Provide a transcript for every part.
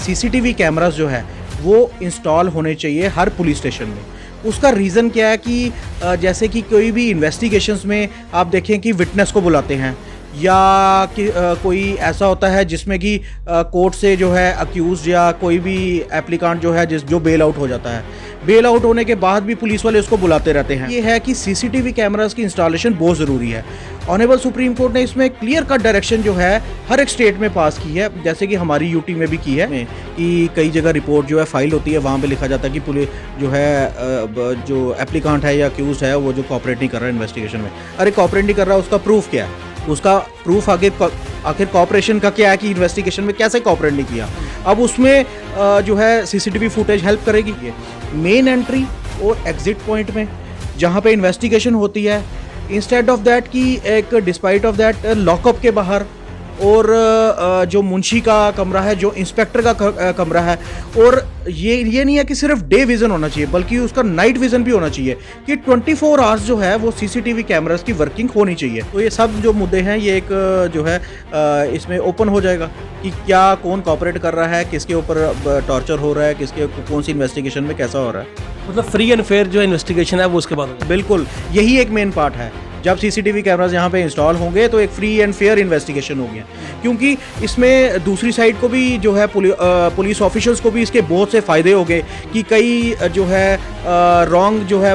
CCTV cameras जो है वो इंस्टॉल होने चाहिए हर पुलिस स्टेशन में। उसका रीज़न क्या है कि जैसे कि कोई भी इन्वेस्टिगेशंस में आप देखें कि विटनेस को बुलाते हैं या कि कोई ऐसा होता है जिसमें कि कोर्ट से जो है अक्यूज़ या कोई भी एप्लीकांट जो है जो बेल आउट हो जाता है, बेल आउट होने के बाद भी पुलिस वाले उसको बुलाते रहते हैं। ये है कि सीसीटीवी कैमरास की इंस्टॉलेशन बहुत ज़रूरी है। ऑनरेबल सुप्रीम कोर्ट ने इसमें क्लियर कट डायरेक्शन जो है हर एक स्टेट में पास की है, जैसे कि हमारी यूटी में भी की है कि कई जगह रिपोर्ट जो है फाइल होती है, वहाँ पे लिखा जाता है कि पुलिस जो है जो एप्लीकांट है या अक्यूज़ है वो जो कोऑपरेट नहीं कर रहा है इन्वेस्टिगेशन में। अरे कोऑपरेट नहीं कर रहा, उसका प्रूफ क्या है? उसका प्रूफ आखिर कोऑपरेशन का क्या है कि इन्वेस्टिगेशन में कैसे कोऑपरेट नहीं किया। अब उसमें जो है सीसीटीवी फुटेज हेल्प करेगी। ये मेन एंट्री और एग्जिट पॉइंट में जहाँ पे इन्वेस्टिगेशन होती है, इंस्टेड ऑफ दैट कि एक डिस्पाइट ऑफ दैट लॉकअप के बाहर और जो मुंशी का कमरा है, जो इंस्पेक्टर का कमरा है, और ये नहीं है कि सिर्फ डे विज़न होना चाहिए बल्कि उसका नाइट विज़न भी होना चाहिए कि 24 आवर्स जो है वो सीसीटीवी कैमरास की वर्किंग होनी चाहिए। तो ये सब जो मुद्दे हैं ये एक जो है इसमें ओपन हो जाएगा कि क्या कौन कॉपरेट कर रहा है, किसके ऊपर टॉर्चर हो रहा है, किसके कौन सी इन्वेस्टिगेशन में कैसा हो रहा है। मतलब फ्री एंड फेयर जो इन्वेस्टिगेशन है वो उसके बाद होगा। बिल्कुल, यही एक मेन पार्ट है। जब सीसीटीवी कैमरास यहाँ पे इंस्टॉल होंगे तो एक फ्री एंड फेयर इन्वेस्टिगेशन होगी, क्योंकि इसमें दूसरी साइड को भी जो है पुलिस ऑफिशियल्स को भी इसके बहुत से फ़ायदे हो गए कि कई जो है रॉन्ग जो है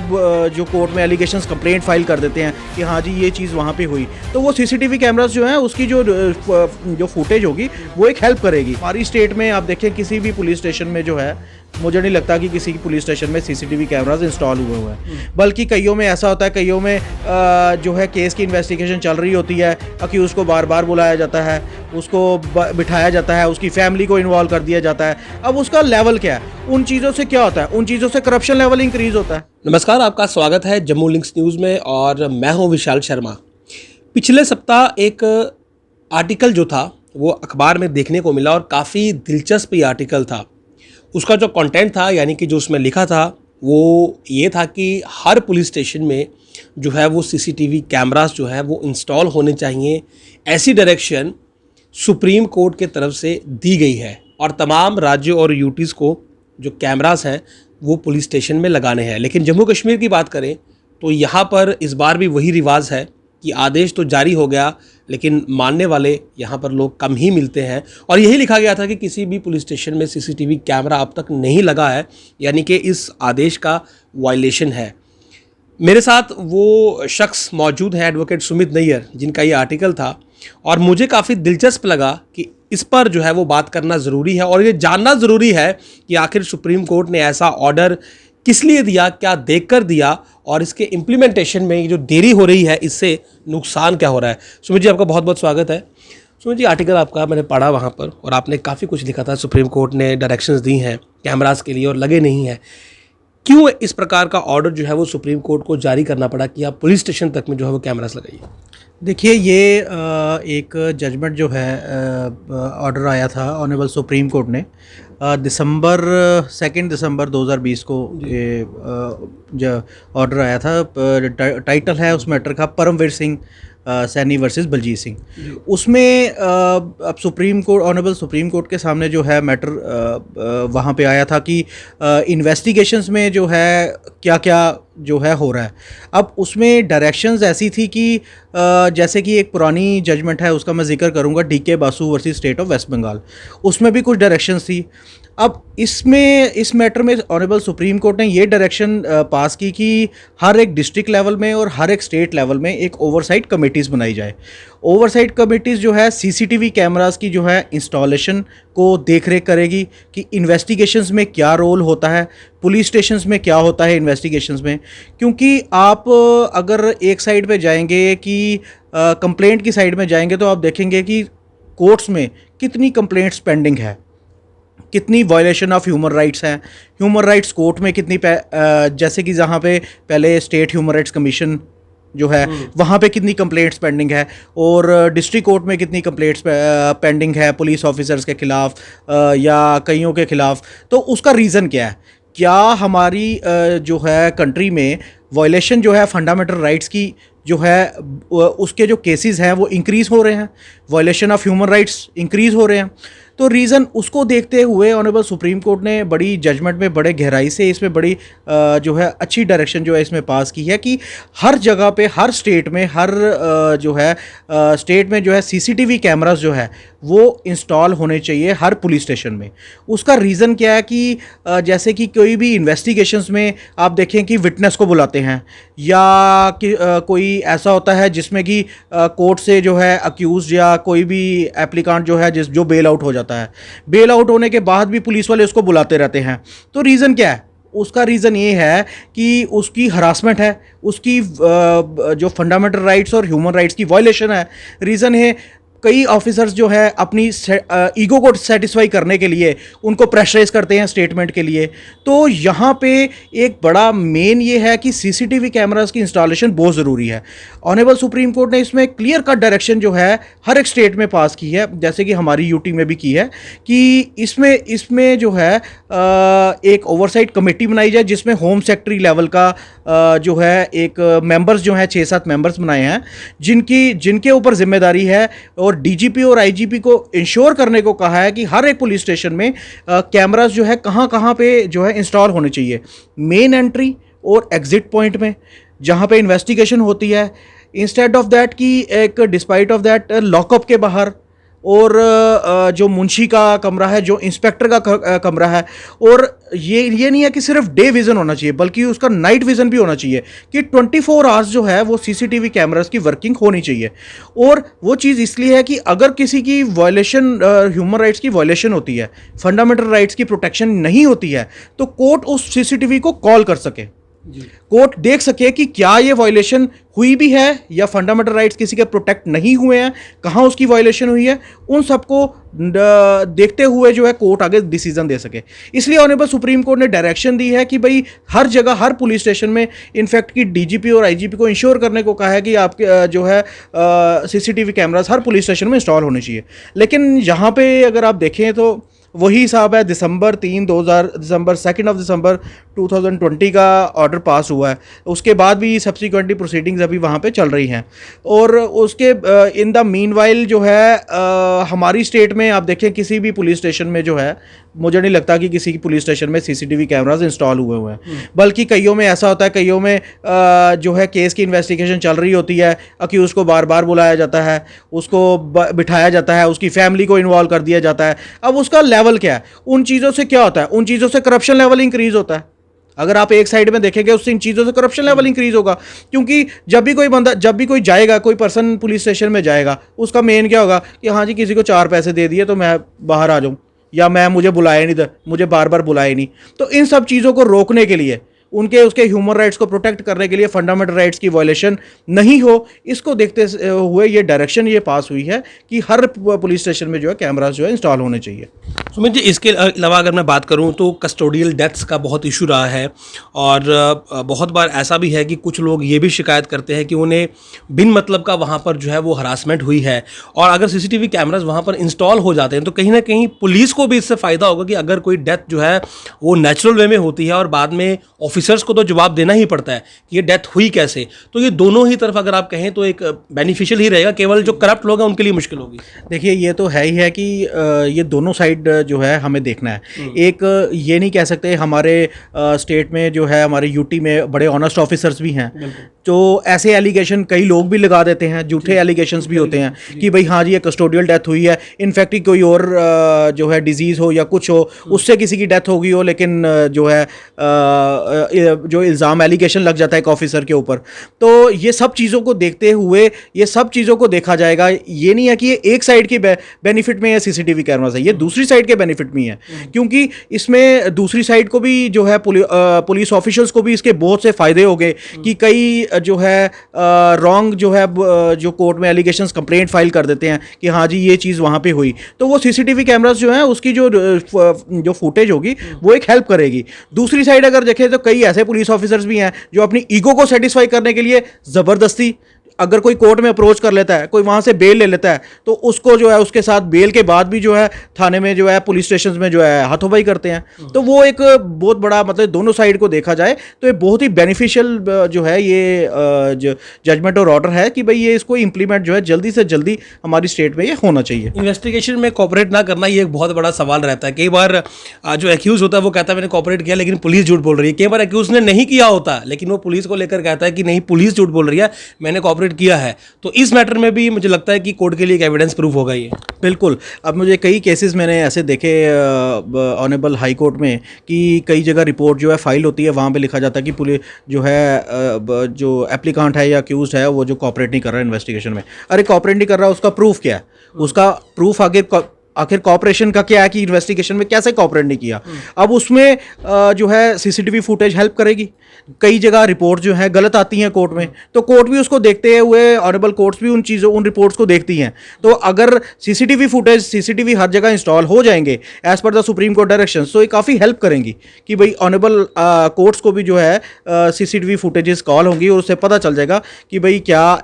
जो कोर्ट में एलिगेशंस कंप्लेंट फाइल कर देते हैं कि हाँ जी ये चीज़ वहाँ पे हुई, तो वो सीसीटीवी कैमरास जो हैं उसकी जो फुटेज होगी वो एक हेल्प करेगी। हमारी स्टेट में आप देखें किसी भी पुलिस स्टेशन में जो है, मुझे नहीं लगता कि किसी पुलिस स्टेशन में सीसीटीवी कैमरास इंस्टॉल हुए हैं, बल्कि कईयों में ऐसा होता है, कईयों में जो है केस की इन्वेस्टिगेशन चल रही होती है, अक्यूज़ को बार बार बुलाया जाता है, उसको बिठाया जाता है, उसकी फैमिली को इन्वॉल्व कर दिया जाता है। अब उसका लेवल क्या है, उन चीज़ों से क्या होता है, उन चीज़ों से करप्शन लेवल इंक्रीज होता है। नमस्कार, आपका स्वागत है जम्मू लिंक्स न्यूज़ में और मैं हूं विशाल शर्मा। पिछले सप्ताह एक आर्टिकल जो था वो अखबार में देखने को मिला और काफ़ी दिलचस्प ये आर्टिकल था। उसका जो कंटेंट था, यानी कि जो उसमें लिखा था, वो ये था कि हर पुलिस स्टेशन में जो है वो सीसीटीवी कैमरास जो है वो इंस्टॉल होने चाहिए। ऐसी डायरेक्शन सुप्रीम कोर्ट के तरफ से दी गई है और तमाम राज्यों और यूटीज़ को जो कैमरास हैं वो पुलिस स्टेशन में लगाने हैं। लेकिन जम्मू कश्मीर की बात करें तो यहाँ पर इस बार भी वही रिवाज है कि आदेश तो जारी हो गया लेकिन मानने वाले यहाँ पर लोग कम ही मिलते हैं। और यही लिखा गया था कि किसी भी पुलिस स्टेशन में सीसीटीवी कैमरा अब तक नहीं लगा है, यानी कि इस आदेश का वायलेशन है। मेरे साथ वो शख्स मौजूद हैं, एडवोकेट सुमित नैयर, जिनका ये आर्टिकल था और मुझे काफ़ी दिलचस्प लगा कि इस पर जो है वो बात करना ज़रूरी है और ये जानना ज़रूरी है कि आखिर सुप्रीम कोर्ट ने ऐसा ऑर्डर किस लिए दिया, क्या देखकर दिया और इसके इम्प्लीमेंटेशन में जो देरी हो रही है इससे नुकसान क्या हो रहा है। सुमित जी, आपका बहुत बहुत स्वागत है। सुमित जी, आर्टिकल आपका मैंने पढ़ा वहाँ पर और आपने काफ़ी कुछ लिखा था। सुप्रीम कोर्ट ने डायरेक्शंस दी हैं कैमरास के लिए और लगे नहीं हैं। क्यों इस प्रकार का ऑर्डर जो है वो सुप्रीम कोर्ट को जारी करना पड़ा कि आप पुलिस स्टेशन तक में जो है वो कैमरास लगाइए? देखिए, ये एक जजमेंट जो है ऑर्डर आया था ऑनरेबल सुप्रीम कोर्ट ने 2 दिसंबर 2020 को ये जो ऑर्डर आया था। टाइटल है उस मैटर का परमवीर सिंह सैनी वर्सेस बलजीत सिंह। उसमें अब ऑनरेबल सुप्रीम कोर्ट के सामने जो है मैटर वहाँ पे आया था कि इन्वेस्टिगेशंस में जो है क्या क्या जो है हो रहा है। अब उसमें डायरेक्शंस ऐसी थी कि जैसे कि एक पुरानी जजमेंट है उसका मैं जिक्र करूँगा, DK Basu versus state of West Bengal, उसमें भी कुछ डायरेक्शंस थी। अब इस मैटर में ऑनरेबल सुप्रीम कोर्ट ने ये डायरेक्शन पास की कि हर एक डिस्ट्रिक्ट लेवल में और हर एक स्टेट लेवल में एक ओवरसाइट कमेटीज़ बनाई जाए। ओवरसाइट कमेटीज़ जो है सीसीटीवी कैमरास की जो है इंस्टॉलेशन को देखरेख करेगी कि इन्वेस्टिगेशंस में क्या रोल होता है, पुलिस स्टेशंस में क्या होता है इन्वेस्टिगेशंस में। क्योंकि आप अगर एक साइड पे जाएंगे कि कंप्लेंट की साइड में जाएंगे तो आप देखेंगे कि कोर्ट्स में कितनी कंप्लेंट्स पेंडिंग है, कितनी वायलेशन ऑफ ह्यूमन राइट्स हैं। ह्यूमन राइट्स कोर्ट में कितनी जैसे कि जहाँ पे पहले स्टेट ह्यूमन राइट्स कमीशन जो है वहाँ पे कितनी कंप्लेंट्स पेंडिंग है और डिस्ट्रिक्ट कोर्ट में कितनी कंप्लेंट्स पेंडिंग है पुलिस ऑफिसर्स के ख़िलाफ़ या कईयों के ख़िलाफ़। तो उसका रीज़न क्या है? क्या हमारी जो है कंट्री में वायलेशन जो है फंडामेंटल राइट्स की जो है उसके जो केसेस हैं वो इंक्रीज़ हो रहे हैं, violation of human rights increase हो रहे हैं। तो रीज़न उसको देखते हुए ऑनरेबल सुप्रीम कोर्ट ने बड़ी जजमेंट में बड़े गहराई से इसमें बड़ी जो है अच्छी डायरेक्शन जो है इसमें पास की है कि हर जगह पे हर स्टेट में हर जो है स्टेट में जो है सीसीटीवी कैमरास जो है वो इंस्टॉल होने चाहिए हर पुलिस स्टेशन में। उसका रीज़न क्या है कि जैसे कि कोई भी इन्वेस्टिगेशंस में आप देखें कि विटनेस को बुलाते हैं या कि कोई ऐसा होता है जिसमें कि कोर्ट से जो है अक्यूज या कोई भी एप्लीकांट जो है जो बेल आउट हो जाता है, बेल आउट होने के बाद भी पुलिस वाले उसको बुलाते रहते हैं। तो रीज़न क्या है? उसका रीज़न ये है कि उसकी हरासमेंट है, उसकी जो फंडामेंटल राइट्स और ह्यूमन राइट्स की वायलेशन है। रीज़न है कई ऑफिसर्स जो है अपनी ईगो को सेटिस्फाई करने के लिए उनको प्रेशराइज करते हैं स्टेटमेंट के लिए। तो यहाँ पे एक बड़ा मेन ये है कि सीसीटीवी कैमरास की इंस्टॉलेशन बहुत ज़रूरी है। ऑनरेबल सुप्रीम कोर्ट ने इसमें क्लियर कट डायरेक्शन जो है हर एक स्टेट में पास की है, जैसे कि हमारी यूटी में भी की है कि इसमें जो है एक ओवरसाइट कमेटी बनाई जाए जिसमें होम सेक्रेटरी लेवल का जो है एक मेंबर्स जो हैं 6-7 मेंबर्स बनाए हैं जिनके ऊपर जिम्मेदारी है और डीजीपी और आईजीपी को इंश्योर करने को कहा है कि हर एक पुलिस स्टेशन में कैमरास जो है कहाँ कहाँ पे जो है इंस्टॉल होने चाहिए। मेन एंट्री और एग्जिट पॉइंट में जहाँ पे इन्वेस्टिगेशन होती है, इंस्टेड ऑफ दैट कि एक डिस्पाइट ऑफ दैट लॉकअप के बाहर और जो मुंशी का कमरा है, जो इंस्पेक्टर का कमरा है। और ये नहीं है कि सिर्फ डे विज़न होना चाहिए बल्कि उसका नाइट विज़न भी होना चाहिए कि 24 आवर्स जो है वो सीसीटीवी कैमरास की वर्किंग होनी चाहिए। और वो चीज़ इसलिए है कि अगर किसी की वायलेशन ह्यूमन राइट्स की वायलेशन होती है, फंडामेंटल राइट्स की प्रोटेक्शन नहीं होती है, तो कोर्ट उस सीसीटीवी को कॉल कर सके, कोर्ट देख सके कि क्या ये वायलेशन हुई भी है या फंडामेंटल राइट्स किसी के प्रोटेक्ट नहीं हुए हैं, कहाँ उसकी वायलेशन हुई है, उन सबको देखते हुए जो है कोर्ट आगे डिसीजन दे सके। इसलिए ऑनरेबल सुप्रीम कोर्ट ने डायरेक्शन दी है कि भाई हर जगह हर पुलिस स्टेशन में इनफैक्ट कि डीजीपी और आईजीपी को इंश्योर करने को कहा है कि आपके जो है सीसीटीवी कैमरास हर पुलिस स्टेशन में इंस्टॉल होने चाहिए। लेकिन यहाँ पे अगर आप देखें तो वही हिसाब है, दिसंबर 2 दिसंबर 2020 का ऑर्डर पास हुआ है, उसके बाद भी सब्सिक्वेंटली प्रोसीडिंग्स अभी वहाँ पे चल रही हैं। और उसके इन द मीनवाइल जो है हमारी स्टेट में आप देखें किसी भी पुलिस स्टेशन में जो है मुझे नहीं लगता कि किसी की पुलिस स्टेशन में सीसीटीवी कैमरास इंस्टॉल हुए हैं। बल्कि कईयों में ऐसा होता है, कईयों में जो है केस की इन्वेस्टिगेशन चल रही होती है, अक्यूज़ को बार बार बुलाया जाता है, उसको बिठाया जाता है, उसकी फैमिली को इन्वॉल्व कर दिया जाता है। अब उसका लेवल क्या है? उन चीज़ों से क्या होता है? उन चीज़ों से करप्शन लेवल इंक्रीज़ होता है। अगर आप एक साइड में देखेंगे उससे इन चीज़ों से करप्शन लेवल इंक्रीज होगा, क्योंकि जब भी कोई जाएगा, कोई पर्सन पुलिस स्टेशन में जाएगा, उसका मेन क्या होगा कि हाँ जी किसी को 4 पैसे दे दिए तो मैं बाहर आ जाऊँ, या मुझे बुलाया नहीं था, मुझे बार बार बुलाया नहीं। तो इन सब चीज़ों को रोकने के लिए, उसके ह्यूमन राइट्स को प्रोटेक्ट करने के लिए, फंडामेंटल राइट्स की वायलेशन नहीं हो, इसको देखते हुए ये डायरेक्शन ये पास हुई है कि हर पुलिस स्टेशन में जो है कैमरास जो है इंस्टॉल होने चाहिए। सुमित जी, इसके अलावा अगर मैं बात करूं तो कस्टोडियल डेथ्स का बहुत इशू रहा है और बहुत बार ऐसा भी है कि कुछ लोग ये भी शिकायत करते हैं कि उन्हें बिन मतलब का वहाँ पर जो है वो हरासमेंट हुई है। और अगर सीसीटीवी कैमरास वहाँ पर इंस्टॉल हो जाते हैं तो कहीं ना कहीं पुलिस को भी इससे फ़ायदा होगा कि अगर कोई डेथ जो है वो नेचुरल वे में होती है और बाद में ऑफिसर्स को तो जवाब देना ही पड़ता है कि ये डेथ हुई कैसे, तो ये दोनों ही तरफ अगर आप कहें तो एक बेनिफिशियल ही रहेगा। केवल जो करप्ट लोग हैं उनके लिए मुश्किल होगी। देखिए ये तो है ही है कि ये दोनों साइड जो है हमें देखना है। एक ये नहीं कह सकते हमारे स्टेट में जो है हमारे यूटी में बड़े ऑनेस्ट ऑफिसर्स भी हैं, तो ऐसे एलिगेशन कई लोग भी लगा देते हैं, झूठे एलिगेशंस भी होते हैं कि भाई हाँ जी ये कस्टोडियल डेथ हुई है, इनफैक्ट कोई और जो है डिजीज़ हो या कुछ हो उससे किसी की डेथ हो गई हो, लेकिन जो है जो इल्ज़ाम एलिगेशन लग जाता है एक ऑफिसर के ऊपर। तो ये सब चीज़ों को देखते हुए ये सब चीज़ों को देखा जाएगा। ये नहीं है कि ये एक साइड की बेनिफिट में है सीसीटीवी कैमरास है, ये दूसरी साइड के बेनिफिट में है, क्योंकि इसमें दूसरी साइड को भी जो है पुलिस ऑफिशियल्स को भी इसके बहुत से फ़ायदे हो गए कि कई जो है रॉन्ग जो है जो कोर्ट में एलिगेशंस कंप्लेंट फाइल कर देते हैं कि हाँ जी ये चीज़ वहाँ पे हुई, तो वो सीसीटीवी कैमरास जो है उसकी जो फुटेज होगी वो एक हेल्प करेगी। दूसरी साइड अगर देखें तो कई ऐसे पुलिस ऑफिसर्स भी हैं जो अपनी ईगो को सेटिस्फाई करने के लिए ज़बरदस्ती अगर कोई कोर्ट में अप्रोच कर लेता है, कोई वहाँ से बेल ले लेता है, तो उसको जो है उसके साथ बेल के बाद भी जो है थाने में जो है पुलिस स्टेशन में जो है हाथोंबाई करते हैं। तो वो एक बहुत बड़ा मतलब दोनों साइड को देखा जाए तो ये बहुत ही बेनिफिशियल जो है ये जजमेंट और ऑर्डर है कि भाई ये इसको इम्प्लीमेंट जो है जल्दी से जल्दी हमारी स्टेट में ये होना चाहिए। इन्वेस्टिगेशन में कोऑपरेट ना करना ये एक बहुत बड़ा सवाल रहता है। कई बार जो एक्यूज होता है वो कहता है मैंने कोऑपरेट किया लेकिन पुलिस झूठ बोल रही है। कई बार एक्यूज ने नहीं किया होता लेकिन वो पुलिस को लेकर कहता है कि नहीं पुलिस झूठ बोल रही है, मैंने कोऑपरेट किया है। तो इस मैटर में भी मुझे लगता है कि कोर्ट के लिए एक एविडेंस प्रूफ होगा ये। बिल्कुल। अब मुझे कई केसेस मैंने ऐसे देखे ऑनरेबल हाई कोर्ट में कि कई जगह रिपोर्ट जो है फाइल होती है, वहाँ पे लिखा जाता है कि पुलिस जो है जो एप्लीकांट है या अक्यूज है वो जो कोऑपरेट नहीं कर रहा है इन्वेस्टिगेशन में। अरे कोऑपरेट नहीं कर रहा, उसका प्रूफ क्या है? उसका प्रूफ आखिर कॉपरेशन का क्या है कि इन्वेस्टिगेशन में कैसे कॉपरेट नहीं किया। अब उसमें जो है सीसीटीवी फुटेज हेल्प करेगी। कई जगह रिपोर्ट जो है गलत आती हैं कोर्ट में, तो कोर्ट भी उसको देखते हुए ऑनरेबल कोर्ट्स भी उन रिपोर्ट्स को देखती हैं। तो अगर सीसीटीवी हर जगह इंस्टॉल हो जाएंगे as per the supreme court direction, तो ये काफ़ी हेल्प करेंगी कि भाई ऑनरेबल कोर्ट्स को भी जो है सीसीटीवी फुटेजेस कॉल होंगी और उससे पता चल जाएगा कि भाई क्या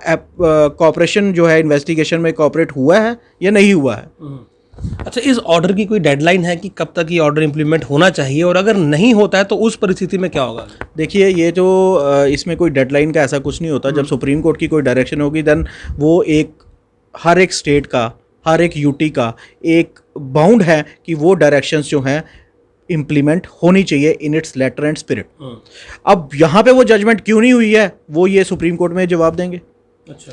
कॉपरेशन जो है इन्वेस्टिगेशन में कॉपरेट हुआ है या नहीं हुआ है। अच्छा, इस ऑर्डर की कोई डेडलाइन है कि कब तक ये ऑर्डर इंप्लीमेंट होना चाहिए, और अगर नहीं होता है तो उस परिस्थिति में क्या होगा? देखिए, ये जो इसमें कोई डेडलाइन का ऐसा कुछ नहीं होता। जब सुप्रीम कोर्ट की कोई डायरेक्शन होगी देन वो हर एक स्टेट का, हर एक यूटी का एक बाउंड है कि वो डायरेक्शंस जो हैं इम्प्लीमेंट होनी चाहिए in its letter and spirit. अब यहाँ पे वो जजमेंट क्यों नहीं हुई है वो ये सुप्रीम कोर्ट में जवाब देंगे। अच्छा,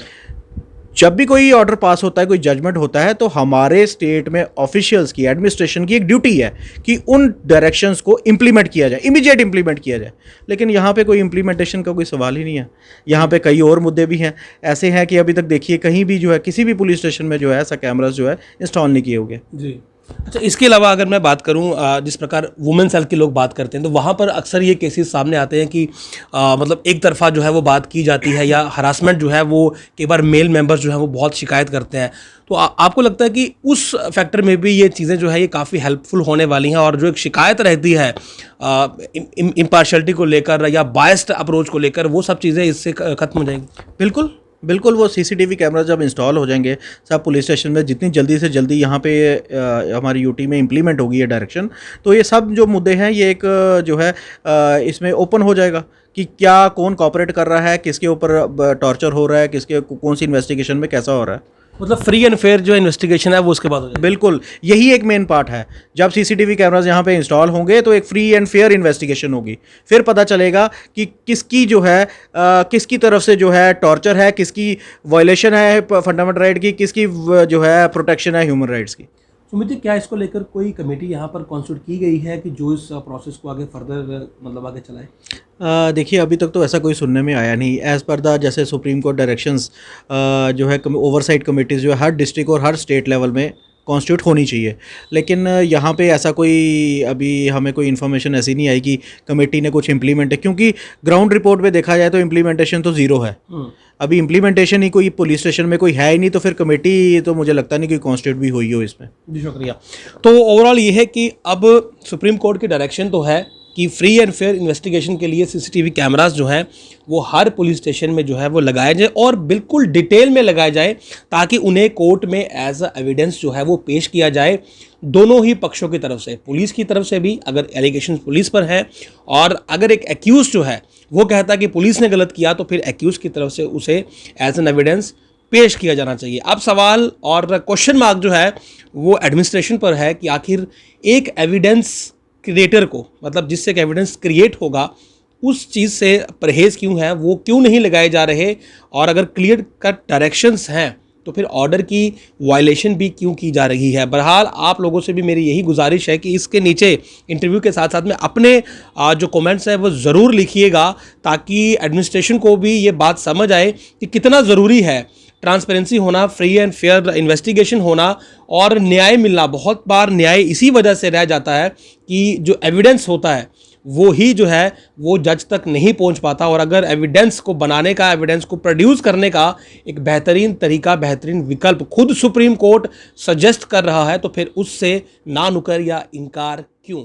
जब भी कोई ऑर्डर पास होता है, कोई जजमेंट होता है, तो हमारे स्टेट में ऑफिशियल्स की, एडमिनिस्ट्रेशन की एक ड्यूटी है कि उन डायरेक्शंस को इंप्लीमेंट किया जाए, इमीडिएट इंप्लीमेंट किया जाए। लेकिन यहाँ पे कोई इंप्लीमेंटेशन का कोई सवाल ही नहीं है। यहाँ पे कई और मुद्दे भी हैं। ऐसे हैं कि अभी तक देखिए कहीं भी जो है किसी भी पुलिस स्टेशन में जो है ऐसा कैमरास जो है इंस्टॉल नहीं किए हुए जी। अच्छा, इसके अलावा अगर मैं बात करूं, जिस प्रकार वुमेन सेल की लोग बात करते हैं तो वहाँ पर अक्सर ये केसेस सामने आते हैं कि मतलब एक तरफा जो है वो बात की जाती है या हरासमेंट जो है वो कई बार मेल मेंबर्स जो है वो बहुत शिकायत करते हैं। तो आपको लगता है कि उस फैक्टर में भी ये चीज़ें जो है ये काफ़ी हेल्पफुल होने वाली हैं, और जो एक शिकायत रहती है इम्पार्शलिटी को लेकर या बायस्ड अप्रोच को लेकर, वो सब चीज़ें इससे खत्म हो जाएंगी? बिल्कुल बिल्कुल। वो सीसीटीवी कैमरा जब इंस्टॉल हो जाएंगे सब पुलिस स्टेशन में, जितनी जल्दी से जल्दी यहाँ पे हमारी यूटी में इम्प्लीमेंट होगी ये डायरेक्शन, तो ये सब जो मुद्दे हैं ये एक जो है इसमें ओपन हो जाएगा कि क्या कौन कॉपरेट कर रहा है, किसके ऊपर टॉर्चर हो रहा है, किसके कौन सी इन्वेस्टिगेशन में कैसा हो रहा है। मतलब फ्री एंड फेयर जो इन्वेस्टिगेशन है वो उसके बाद हो जाएगा। बिल्कुल, यही एक मेन पार्ट है। जब सीसीटीवी कैमरास यहाँ पे इंस्टॉल होंगे तो एक फ्री एंड फेयर इन्वेस्टिगेशन होगी। फिर पता चलेगा कि किसकी जो है किसकी तरफ से जो है टॉर्चर है, किसकी वायलेशन है फंडामेंटल राइट की, किसकी जो है प्रोटेक्शन है ह्यूमन राइट्स की। सुमित जी, क्या इसको लेकर कोई कमेटी यहाँ पर कॉन्स्टिट्यूट की गई है कि जो इस प्रोसेस को आगे फर्दर मतलब आगे चलाए? देखिए, अभी तक तो ऐसा कोई सुनने में आया नहीं। एज़ पर द जैसे सुप्रीम कोर्ट डायरेक्शंस जो है ओवरसाइट कमेटीज़ जो है हर डिस्ट्रिक्ट और हर स्टेट लेवल में कॉन्स्टिट्यूट होनी चाहिए। लेकिन यहाँ पे ऐसा कोई अभी हमें कोई इन्फॉर्मेशन ऐसी नहीं आई कि कमेटी ने कुछ इम्प्लीमेंट है, क्योंकि ग्राउंड रिपोर्ट में देखा जाए तो इम्प्लीमेंटेशन तो ज़ीरो है। अभी इम्प्लीमेंटेशन ही कोई पुलिस स्टेशन में कोई है ही नहीं, तो फिर कमेटी तो मुझे लगता नहीं कि कॉन्स्टिट्यूट भी हुई हो इसमें। जी, शुक्रिया। तो ओवरऑल ये है कि अब सुप्रीम कोर्ट की डायरेक्शन तो है कि फ्री एंड फेयर इन्वेस्टिगेशन के लिए सीसीटीवी कैमरास जो हैं वो हर पुलिस स्टेशन में जो है वो लगाए जाए, और बिल्कुल डिटेल में लगाए जाए, ताकि उन्हें कोर्ट में एज अ एविडेंस जो है वो पेश किया जाए दोनों ही पक्षों की तरफ से। पुलिस की तरफ से भी अगर एलिगेशन पुलिस पर है, और अगर एक एक्यूज जो है वो कहता है कि पुलिस ने गलत किया, तो फिर एक्यूज की तरफ से उसे एज एन एविडेंस पेश किया जाना चाहिए। अब सवाल और क्वेश्चन मार्क जो है वो एडमिनिस्ट्रेशन पर है कि आखिर एक एविडेंस क्रिएटर को, मतलब जिससे एक एविडेंस क्रिएट होगा, उस चीज़ से परहेज़ क्यों है, वो क्यों नहीं लगाए जा रहे, और अगर क्लियर कट डायरेक्शंस हैं तो फिर ऑर्डर की वायलेशन भी क्यों की जा रही है। बहरहाल आप लोगों से भी मेरी यही गुजारिश है कि इसके नीचे इंटरव्यू के साथ साथ में अपने जो कमेंट्स हैं वो ज़रूर लिखिएगा, ताकि एडमिनिस्ट्रेशन को भी ये बात समझ आए कि कितना ज़रूरी है ट्रांसपेरेंसी होना, फ्री एंड फेयर इन्वेस्टिगेशन होना और न्याय मिलना। बहुत बार न्याय इसी वजह से रह जाता है कि जो एविडेंस होता है वो ही जो है वो जज तक नहीं पहुंच पाता, और अगर एविडेंस को बनाने का, एविडेंस को प्रोड्यूस करने का एक बेहतरीन तरीका, बेहतरीन विकल्प खुद सुप्रीम कोर्ट सजेस्ट कर रहा है, तो फिर उससे ना नुकर या इनकार क्यों।